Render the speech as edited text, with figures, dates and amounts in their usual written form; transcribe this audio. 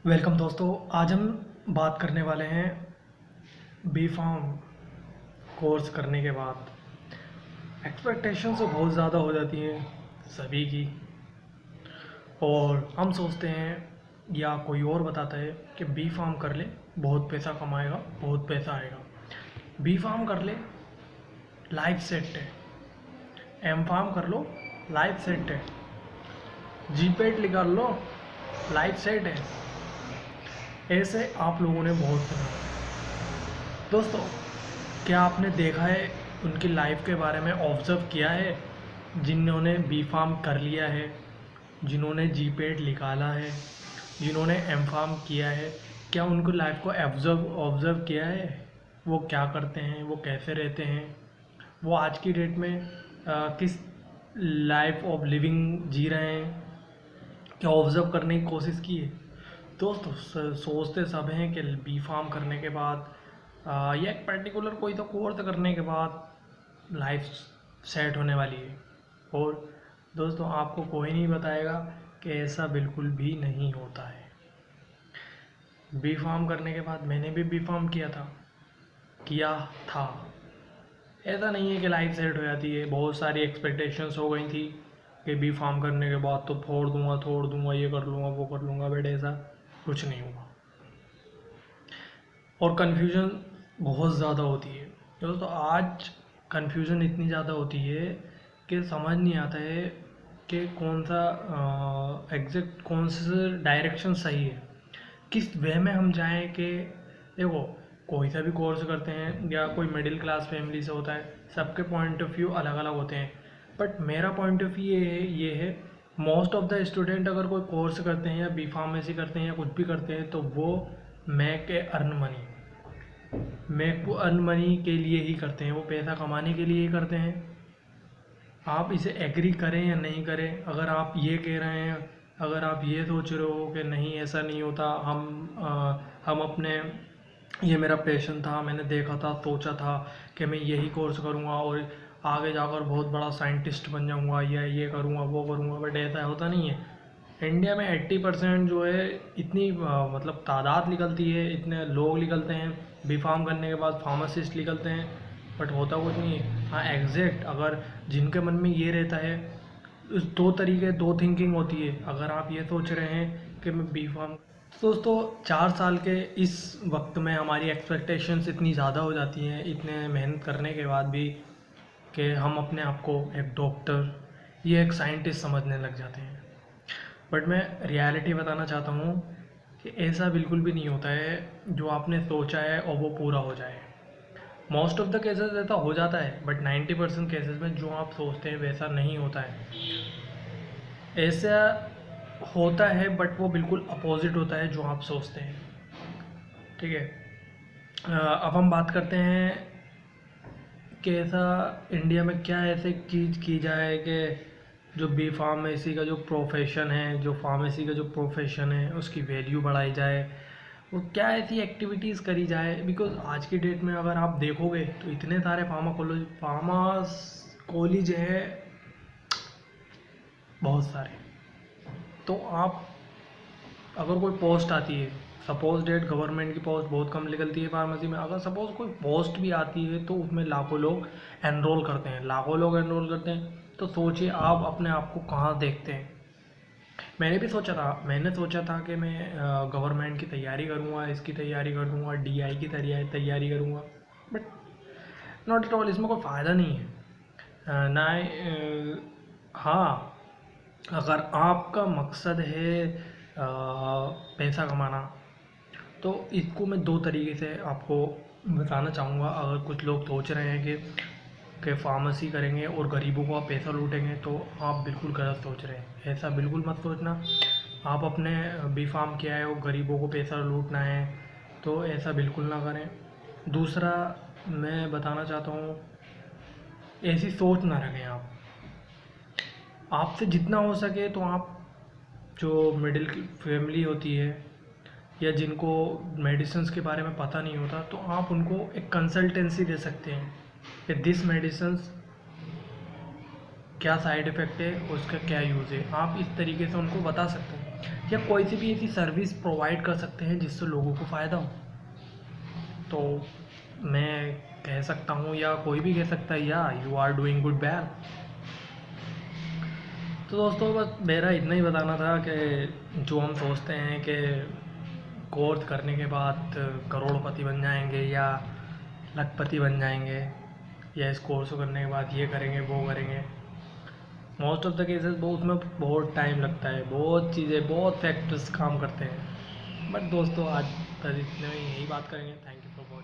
Welcome दोस्तों। आज हम बात करने वाले हैं बी फार्म कोर्स करने के बाद एक्सपेक्टेशंस तो बहुत ज़्यादा हो जाती हैं सभी की, और हम सोचते हैं या कोई और बताता है कि बी फार्म कर ले, बहुत पैसा कमाएगा, बहुत पैसा आएगा। बी फार्म कर ले, लाइफ सेट है। एम फार्म कर लो, लाइफ सेट है। जी पेट निकाल लो, लाइफ सेट है। ऐसे आप लोगों ने बहुत सुना है। दोस्तों, क्या आपने देखा है, उनकी लाइफ के बारे में ऑब्ज़र्व किया है, जिन्होंने बी फार्म कर लिया है, जिन्होंने जी पेड निकाला है, जिन्होंने एम फार्म किया है? क्या उनको लाइफ को ऑब्ज़र्व किया है? वो क्या करते हैं, वो कैसे रहते हैं, वो आज की डेट में किस लाइफ ऑफ लिविंग जी रहे हैं? क्या ऑब्ज़र्व करने की कोशिश की है? दोस्तों, सोचते सब हैं कि बी फार्म करने के बाद या एक पर्टिकुलर कोई तो कोर्स करने के बाद लाइफ सेट होने वाली है। और दोस्तों, आपको कोई नहीं बताएगा कि ऐसा बिल्कुल भी नहीं होता है। बी फार्म करने के बाद मैंने भी बी फार्म किया था। ऐसा नहीं है कि लाइफ सेट हो जाती है। बहुत सारी एक्सपेक्टेशंस हो गई थी कि बी फार्म करने के बाद तो छोड़ दूंगा, ये कर लूँगा, वो कर लूँगा, बट ऐसा कुछ नहीं हुआ। और कन्फ्यूजन बहुत ज़्यादा होती है दोस्तों। आज कन्फ्यूजन इतनी ज़्यादा होती है कि समझ नहीं आता है कि कौन सा एग्जैक्ट कौन सा डायरेक्शन सही है, किस वे में हम जाएं। कि देखो, कोई सा भी कोर्स करते हैं या कोई मिडिल क्लास फैमिली से होता है, सबके पॉइंट ऑफ व्यू अलग अलग होते हैं। बट मेरा पॉइंट ऑफ व्यू ये है मोस्ट ऑफ द स्टूडेंट अगर कोई कोर्स करते हैं या बी फार्मेसी करते हैं या कुछ भी करते हैं, तो वो मेक अर्न मनी के लिए ही करते हैं। वो पैसा कमाने के लिए ही करते हैं। आप इसे एग्री करें या नहीं करें, अगर आप ये कह रहे हैं, अगर आप ये सोच रहे हो कि नहीं ऐसा नहीं होता, हम अपने, ये मेरा पैशन था, मैंने देखा था, सोचा था कि मैं यही कोर्स करूँगा और आगे जाकर बहुत बड़ा साइंटिस्ट बन जाऊँगा, या ये करूँगा, वो करूँगा, बट ऐसा होता नहीं है। इंडिया में 80% जो है, इतनी मतलब तादाद निकलती है, इतने लोग निकलते हैं बी फार्म करने के बाद, फार्मासिस्ट निकलते हैं, बट होता कुछ नहीं है। हाँ, एग्जैक्ट अगर जिनके मन में ये रहता है, दो थिंकिंग होती है। अगर आप ये सोच रहे हैं कि मैं बी फार्म, दोस्तों 4 साल के इस वक्त में हमारी एक्सपेक्टेशंस इतनी ज़्यादा हो जाती हैं, इतने मेहनत करने के बाद भी, कि हम अपने आप को एक डॉक्टर या एक साइंटिस्ट समझने लग जाते हैं। बट मैं रियलिटी बताना चाहता हूँ कि ऐसा बिल्कुल भी नहीं होता है जो आपने सोचा है और वो पूरा हो जाए। मोस्ट ऑफ द केसेस ऐसा हो जाता है, बट 90% केसेस में जो आप सोचते हैं वैसा नहीं होता है। ऐसा होता है बट वो बिल्कुल अपोजिट होता है जो आप सोचते हैं। ठीक है, अब हम बात करते हैं कि ऐसा इंडिया में क्या ऐसी चीज़ की जाए कि जो बी फार्मेसी का जो प्रोफेशन है, जो फार्मेसी का जो प्रोफेशन है, उसकी वैल्यू बढ़ाई जाए। वो क्या ऐसी एक्टिविटीज़ करी जाए, बिकॉज आज की डेट में अगर आप देखोगे तो इतने सारे फार्मा कॉलेज है, बहुत सारे। तो आप, अगर कोई पोस्ट आती है, सपोज डेट गवर्नमेंट की पोस्ट बहुत कम निकलती है फार्मेसी में, अगर सपोज कोई पोस्ट भी आती है तो उसमें लाखों लोग एनरोल करते हैं। तो सोचिए आप अपने आप को कहाँ देखते हैं। मैंने सोचा था कि मैं गवर्नमेंट की तैयारी करूँगा, इसकी तैयारी करूँगा, डीआई की तैयारी करूँगा, बट नॉट एट ऑल, इसमें कोई फ़ायदा नहीं है। ना हाँ, अगर आपका मकसद है पैसा कमाना, तो इसको मैं 2 तरीके से आपको बताना चाहूँगा। अगर कुछ लोग सोच रहे हैं कि फार्मेसी करेंगे और गरीबों को आप पैसा लूटेंगे, तो आप बिल्कुल गलत सोच रहे हैं। ऐसा बिल्कुल मत सोचना। आप अपने बी फार्म किया है और गरीबों को पैसा लूटना है, तो ऐसा बिल्कुल ना करें। दूसरा मैं बताना चाहता हूँ, ऐसी सोच ना रखें आप। आपसे जितना हो सके तो आप, जो मिडिल फैमिली होती है या जिनको मेडिसिन्स के बारे में पता नहीं होता, तो आप उनको एक कंसल्टेंसी दे सकते हैं कि दिस मेडिसिन्स क्या साइड इफ़ेक्ट है, उसका क्या यूज़ है। आप इस तरीके से उनको बता सकते हैं। या कोई सी भी ऐसी सर्विस प्रोवाइड कर सकते हैं जिससे लोगों को फ़ायदा हो। तो मैं कह सकता हूँ, या कोई भी कह सकता है, या यू आर डूइंग गुड बैल। तो दोस्तों बस मेरा इतना ही बताना था कि जो हम सोचते हैं कि कोर्स करने के बाद करोड़पति बन जाएंगे या लखपति बन जाएंगे, या इस कोर्स को करने के बाद ये करेंगे वो करेंगे, मोस्ट ऑफ द केसेस वो उसमें बहुत टाइम लगता है, बहुत चीज़ें, बहुत फैक्टर्स काम करते हैं। बट दोस्तों आज बस इतने में यही बात करेंगे। Thank you for watching.